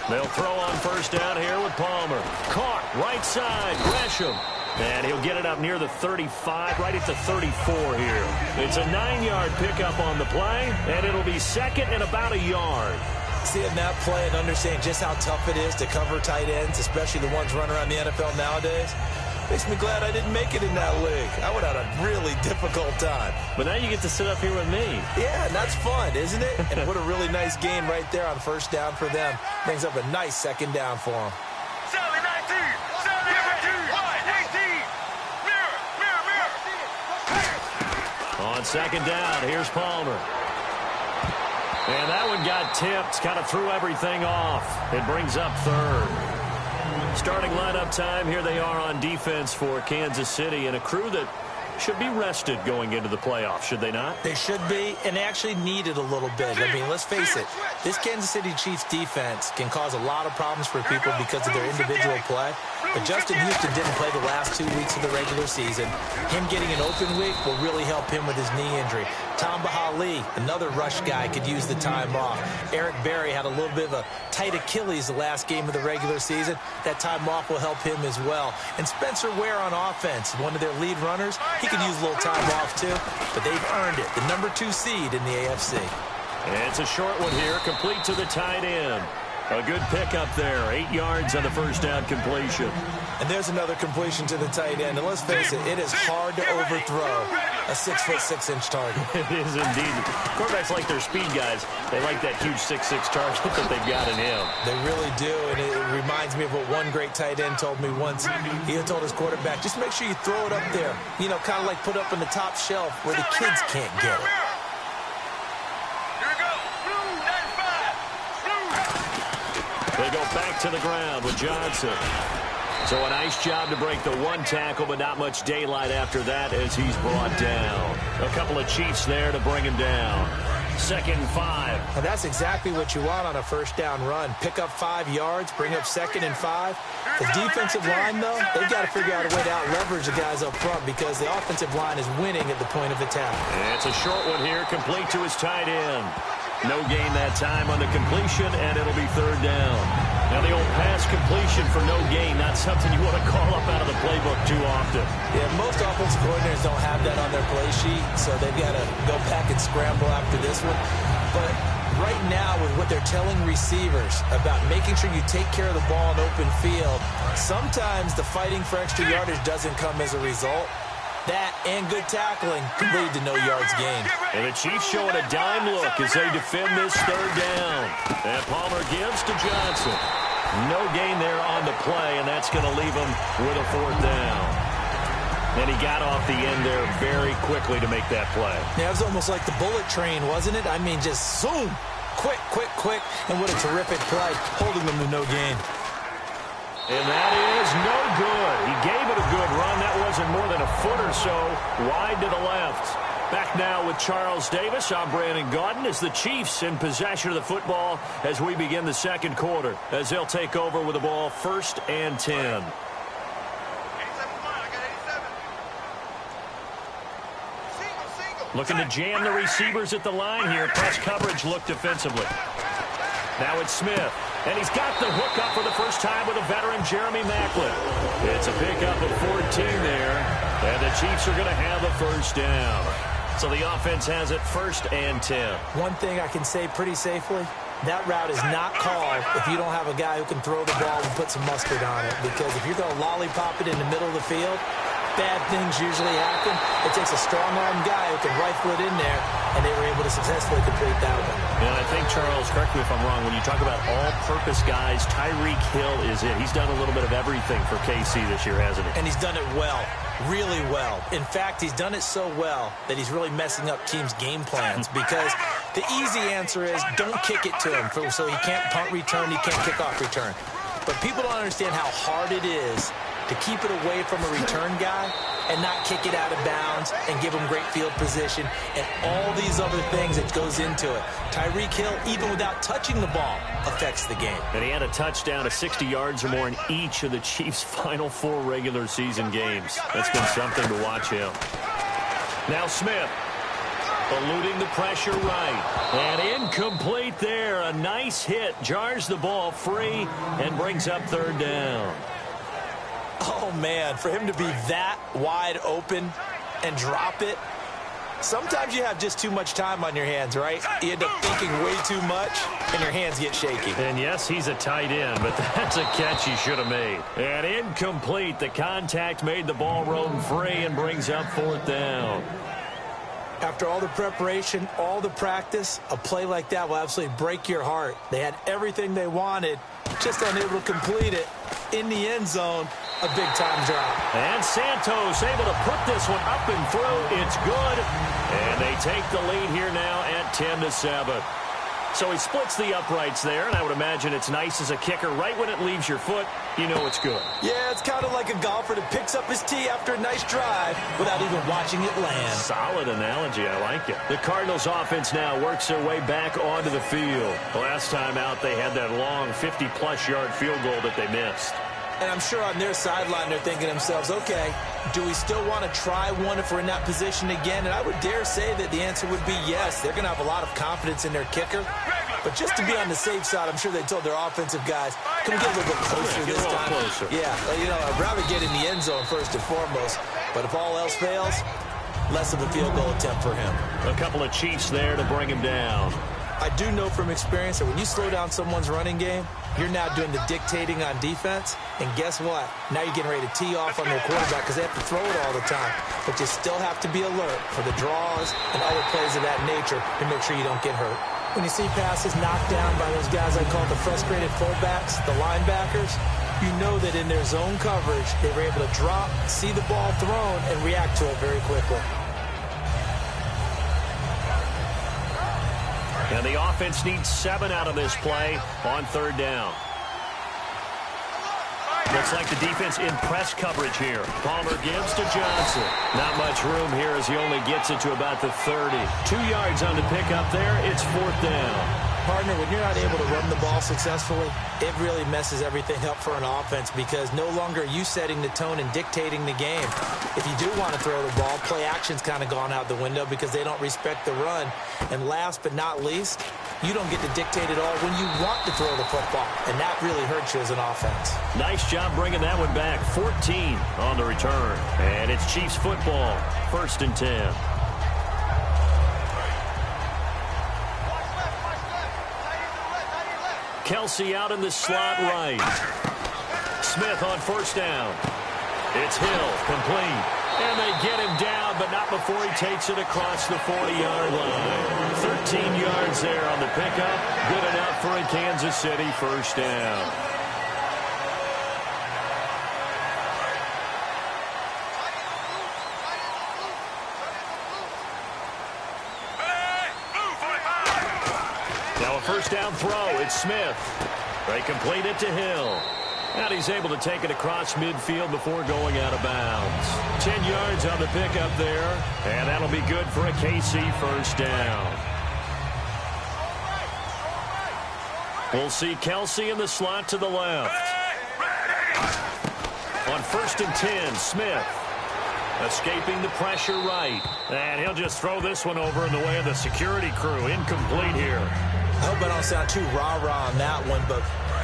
They'll throw on first down here with Palmer. Caught, right side, Gresham. And he'll get it up near the 35, right at the 34 here. It's a 9-yard pickup on the play, and it'll be second and about a yard. Seeing that play and understanding just how tough it is to cover tight ends, especially the ones running around the NFL nowadays, makes me glad I didn't make it in that league. I would have had a really difficult time. But now you get to sit up here with me. Yeah, and that's fun, isn't it? And what a really nice game right there on first down for them. Brings up a nice second down for them. On second down, here's Palmer. And that one got tipped, kind of threw everything off. It brings up third. Starting lineup time, here they are on defense for Kansas City, and a crew that should be rested going into the playoffs, should they not? They should be, and they actually need it a little bit. I mean, let's face it, this Kansas City Chiefs defense can cause a lot of problems for people because of their individual play. But Justin Houston didn't play the last 2 weeks of the regular season. Him getting an open week will really help him with his knee injury. Tamba Hali, another rush guy, could use the time off. Eric Berry had a little bit of a tight Achilles the last game of the regular season. That time off will help him as well. And Spencer Ware on offense, one of their lead runners, he could use a little time off too. But they've earned it, the number 2 seed in the AFC. It's a short one here, complete to the tight end. A good pickup there, 8 yards on the first down completion. And there's another completion to the tight end. And let's face it, it is hard to overthrow a 6'6" target. It is indeed. Quarterbacks like their speed guys. They like that huge 6'6" target that they've got in him. They really do, and it reminds me of what one great tight end told me once. He had told his quarterback, just make sure you throw it up there. You know, kind of like put up on the top shelf where the kids can't get it. They go back to the ground with Johnson. So a nice job to break the one tackle, but not much daylight after that as he's brought down. A couple of Chiefs there to bring him down. 2nd and 5. And that's exactly what you want on a first down run. Pick up 5 yards, bring up 2nd and 5. The defensive line, though, they've got to figure out a way to out-leverage the guys up front because the offensive line is winning at the point of attack. And it's a short one here, complete to his tight end. No gain that time on the completion, and it'll be 3rd down. Now the old pass completion for no gain, not something you want to call up out of the playbook too often. Yeah, most offensive coordinators don't have that on their play sheet, so they've got to go back and scramble after this one. But right now, with what they're telling receivers about making sure you take care of the ball in open field, sometimes the fighting for extra yardage doesn't come as a result. That and good tackling could lead to no yards gained. And the Chiefs showing a dime look as they defend this 3rd down. And Palmer gives to Johnson. No gain there on the play, and that's going to leave him with a 4th down. And he got off the end there very quickly to make that play. Yeah, it was almost like the bullet train, wasn't it? I mean, just zoom. Quick, quick, quick. And what a terrific play, holding them to no gain. And that is no good. He gave it a good run. That wasn't more than a foot or so wide to the left. Back now with Charles Davis. I'm Brandon Gaudin as the Chiefs in possession of the football as we begin the 2nd quarter. As they'll take over with the ball 1st and 10. Looking to jam the receivers at the line here. Press coverage look defensively. Now it's Smith. And he's got the hook up for the first time with a veteran, Jeremy Maclin. It's a pickup of 14 there. And the Chiefs are going to have a 1st down. So the offense has it 1st and 10. One thing I can say pretty safely, that route is not called if you don't have a guy who can throw the ball and put some mustard on it. Because if you're going to lollipop it in the middle of the field, bad things usually happen. It takes a strong-arm guy who can rifle it in there, and they were able to successfully complete that one. And I think, Charles, correct me if I'm wrong, when you talk about all-purpose guys, Tyreek Hill is it. He's done a little bit of everything for KC this year, hasn't he? And he's done it well, really well. In fact, he's done it so well that he's really messing up teams' game plans because the easy answer is don't kick it to him so he can't punt return, he can't kick off return. But people don't understand how hard it is to keep it away from a return guy and not kick it out of bounds and give him great field position and all these other things that goes into it. Tyreek Hill, even without touching the ball, affects the game. And he had a touchdown of 60 yards or more in each of the Chiefs' final 4 regular season games. That's been something to watch him. Now Smith. Eluding the pressure right. And incomplete there. A nice hit. Jars the ball free and brings up third down. Oh, man, for him to be that wide open and drop it. Sometimes you have just too much time on your hands, right? You end up thinking way too much, and your hands get shaky. And yes, he's a tight end, but that's a catch he should have made. And incomplete. The contact made the ball roam free and brings up fourth down. After all the preparation, all the practice, a play like that will absolutely break your heart. They had everything they wanted, just unable to complete it. In the end zone, a big-time drop. And Santos able to put this one up and through. It's good. And they take the lead here now at 10-7. So he splits the uprights there, and I would imagine it's nice as a kicker. Right when it leaves your foot, you know it's good. Yeah, it's kind of like a golfer that picks up his tee after a nice drive without even watching it land. Solid analogy. I like it. The Cardinals offense now works their way back onto the field. Last time out, they had that long 50-plus yard field goal that they missed. And I'm sure on their sideline they're thinking to themselves, okay, do we still want to try one if we're in that position again? And I would dare say that the answer would be yes. They're going to have a lot of confidence in their kicker. But just to be on the safe side, I'm sure they told their offensive guys, can we get a little bit closer this time? Closer. Yeah, you know, I'd rather get in the end zone first and foremost. But if all else fails, less of a field goal attempt for him. A couple of Chiefs there to bring him down. I do know from experience that when you slow down someone's running game, you're now doing the dictating on defense. And guess what? Now you're getting ready to tee off on their quarterback because they have to throw it all the time. But you still have to be alert for the draws and other plays of that nature to make sure you don't get hurt. When you see passes knocked down by those guys I call the frustrated fullbacks, the linebackers, you know that in their zone coverage, they were able to drop, see the ball thrown, and react to it very quickly. And the offense needs 7 out of this play on third down. Looks like the defense in press coverage here. Palmer gives to Johnson. Not much room here as he only gets it to about the 30. 2 yards on the pickup there. It's fourth down. Partner, when you're not able to run the ball successfully, it really messes everything up for an offense because no longer are you setting the tone and dictating the game. If you do want to throw the ball, play action's kind of gone out the window because they don't respect the run. And last but not least, you don't get to dictate it all when you want to throw the football. And that really hurts you as an offense. Nice job bringing that one back. 14 on the return. And it's Chiefs football. 1st and 10. Kelsey out in the slot right. Smith on first down. It's Hill, complete. And they get him down, but not before he takes it across the 40-yard line. 13 yards there on the pickup. Good enough for a Kansas City first down. Now a first down throw. It's Smith. They complete it to Hill. And he's able to take it across midfield before going out of bounds. 10 yards on the pickup there. And that'll be good for a KC first down. We'll see Kelsey in the slot to the left. On 1st and 10, Smith. Escaping the pressure right. And he'll just throw this one over in the way of the security crew. Incomplete here. I hope I don't sound too rah-rah on that one, but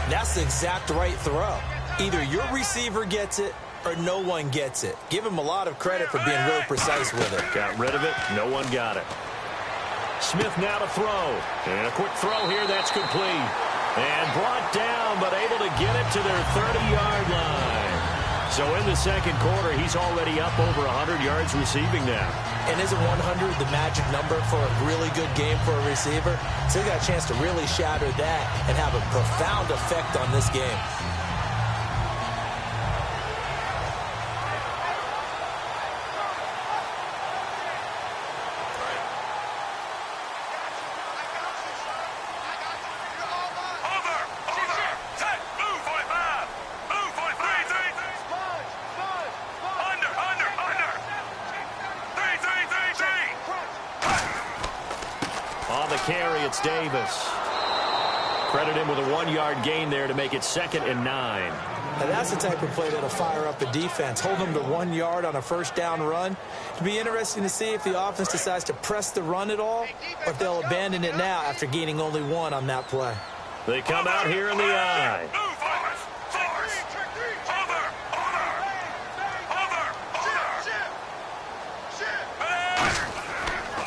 that's the exact right throw. Either your receiver gets it or no one gets it. Give him a lot of credit for being really precise with it. Got rid of it. No one got it. Smith now to throw. And a quick throw here. That's complete. And brought down, but able to get it to their 30-yard line. So in the second quarter, he's already up over 100 yards receiving now. And isn't 100 the magic number for a really good game for a receiver? So he got a chance to really shatter that and have a profound effect on this game. Carry, it's Davis. Credit him with a 1-yard gain there to make it 2nd and 9. Now that's the type of play that'll fire up a defense. Hold them to 1 yard on a first down run. It'll be interesting to see if the offense decides to press the run at all, or if they'll abandon it now after gaining only 1 on that play. They come out here in the I.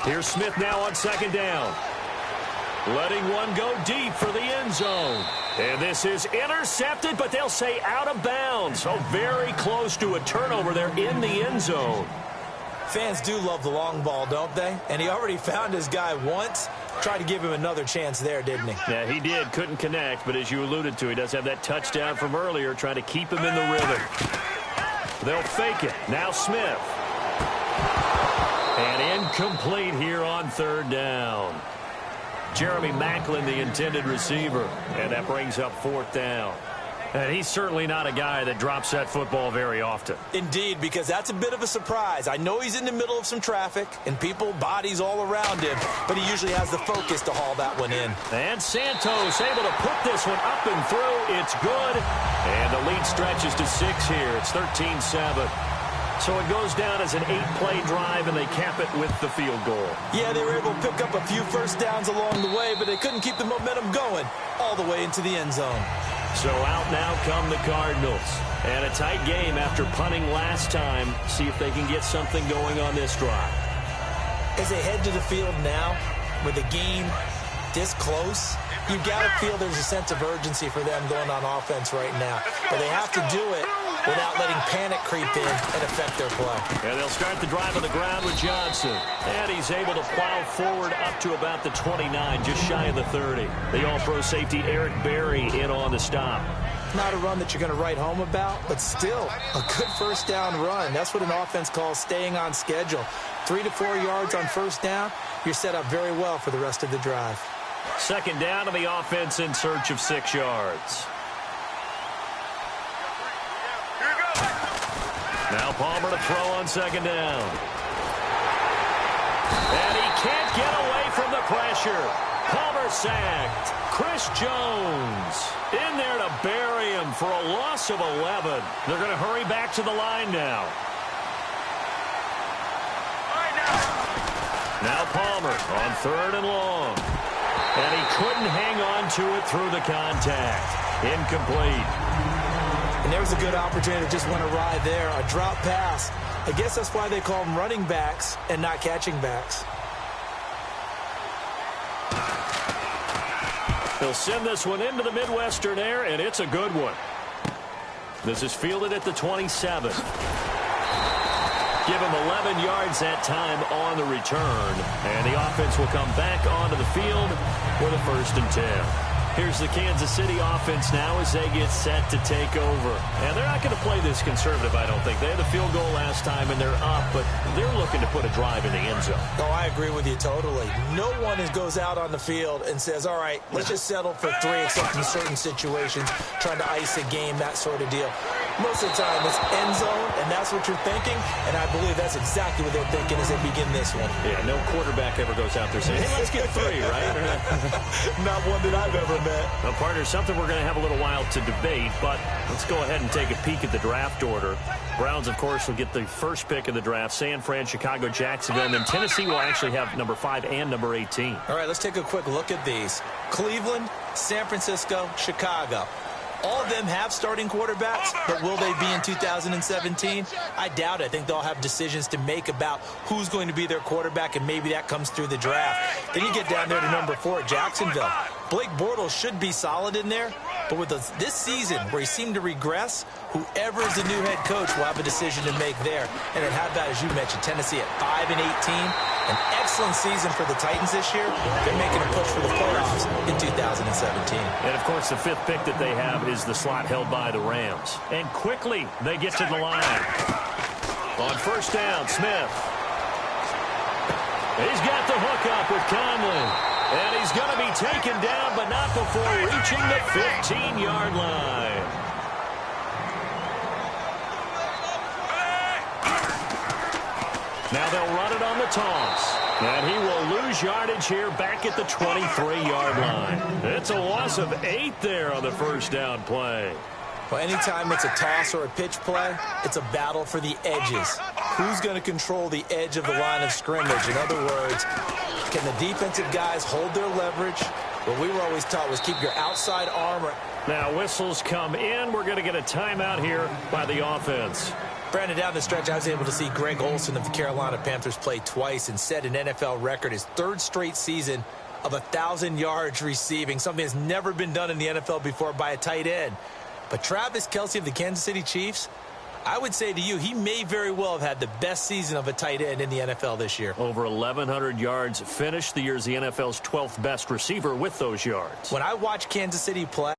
Here's Smith now on 2nd down. Letting one go deep for the end zone. And this is intercepted, but they'll say out of bounds. Oh, very close to a turnover there in the end zone. Fans do love the long ball, don't they? And he already found his guy once. Tried to give him another chance there, didn't he? Yeah, he did. Couldn't connect, but as you alluded to, he does have that touchdown from earlier, trying to keep him in the rhythm. They'll fake it. Now Smith. And incomplete here on 3rd down. Jeremy Maclin, the intended receiver. And that brings up 4th down. And he's certainly not a guy that drops that football very often. Indeed, because that's a bit of a surprise. I know he's in the middle of some traffic and people, bodies all around him, but he usually has the focus to haul that one in. And Santos able to put this one up and through. It's good. And the lead stretches to 6 here. It's 13-7. So it goes down as an 8-play drive, and they cap it with the field goal. Yeah, they were able to pick up a few first downs along the way, but they couldn't keep the momentum going all the way into the end zone. So out now come the Cardinals. And a tight game after punting last time. See if they can get something going on this drive. As they head to the field now, with the game this close, you've got to feel there's a sense of urgency for them going on offense right now. But they have to do it without letting panic creep in and affect their play. And they'll start the drive on the ground with Johnson. And he's able to plow forward up to about the 29, just shy of the 30. The all-pro safety Eric Berry in on the stop. Not a run that you're going to write home about, but still a good first down run. That's what an offense calls staying on schedule. 3 to 4 yards on first down, you're set up very well for the rest of the drive. 2nd down, and the offense in search of 6 yards. Now Palmer to throw on 2nd down. And he can't get away from the pressure. Palmer sacked. Chris Jones in there to bury him for a loss of 11. They're going to hurry back to the line now. Now Palmer on 3rd and long. And he couldn't hang on to it through the contact. Incomplete. And there was a good opportunity to just went awry there. A drop pass. I guess that's why they call them running backs and not catching backs. He'll send this one into the Midwestern air, and it's a good one. This is fielded at the 27. Give him 11 yards that time on the return. And the offense will come back onto the field with a 1st and 10. Here's the Kansas City offense now as they get set to take over. And they're not going to play this conservative, I don't think. They had the field goal last time, and they're up, but they're looking to put a drive in the end zone. Oh, I agree with you totally. No one goes out on the field and says, all right, let's just settle for 3, except in certain situations, trying to ice a game, that sort of deal. Most of the time, it's end zone, and that's what you're thinking, and I believe that's exactly what they're thinking as they begin this one. Yeah, no quarterback ever goes out there saying, hey, let's get 3, right? Not one that I've ever met. Well, partner, something we're going to have a little while to debate, but let's go ahead and take a peek at the draft order. Browns, of course, will get the first pick of the draft. San Fran, Chicago, Jacksonville, and then Tennessee will actually have number 5 and number 18. All right, let's take a quick look at these. Cleveland, San Francisco, Chicago. All of them have starting quarterbacks, but will they be in 2017? I doubt it. I think they'll have decisions to make about who's going to be their quarterback, and maybe that comes through the draft. Then you get down there to number 4, Jacksonville. Blake Bortles should be solid in there, but with this season where he seemed to regress, whoever is the new head coach will have a decision to make there. And then how about, as you mentioned, Tennessee at 5 and 18. An excellent season for the Titans this year. They're making a push for the playoffs in 2017. And, of course, the 5th pick that they have is the slot held by the Rams. And quickly, they get to the line. On first down, Smith. He's got the hookup with Conley. And he's going to be taken down, but not before reaching the 15-yard line. Now they'll run it on the toss. And he will lose yardage here back at the 23-yard line. It's a loss of 8 there on the first down play. Well, anytime it's a toss or a pitch play, it's a battle for the edges. Who's going to control the edge of the line of scrimmage? In other words, can the defensive guys hold their leverage? What we were always taught was keep your outside arm. Now whistles come in. We're going to get a timeout here by the offense. Brandon, down the stretch, I was able to see Greg Olsen of the Carolina Panthers play twice and set an NFL record, his 3rd straight season of 1,000 yards receiving, something that's never been done in the NFL before by a tight end. But Travis Kelce of the Kansas City Chiefs, I would say to you, he may very well have had the best season of a tight end in the NFL this year. Over 1,100 yards, finished the year as the NFL's 12th best receiver with those yards. When I watch Kansas City play,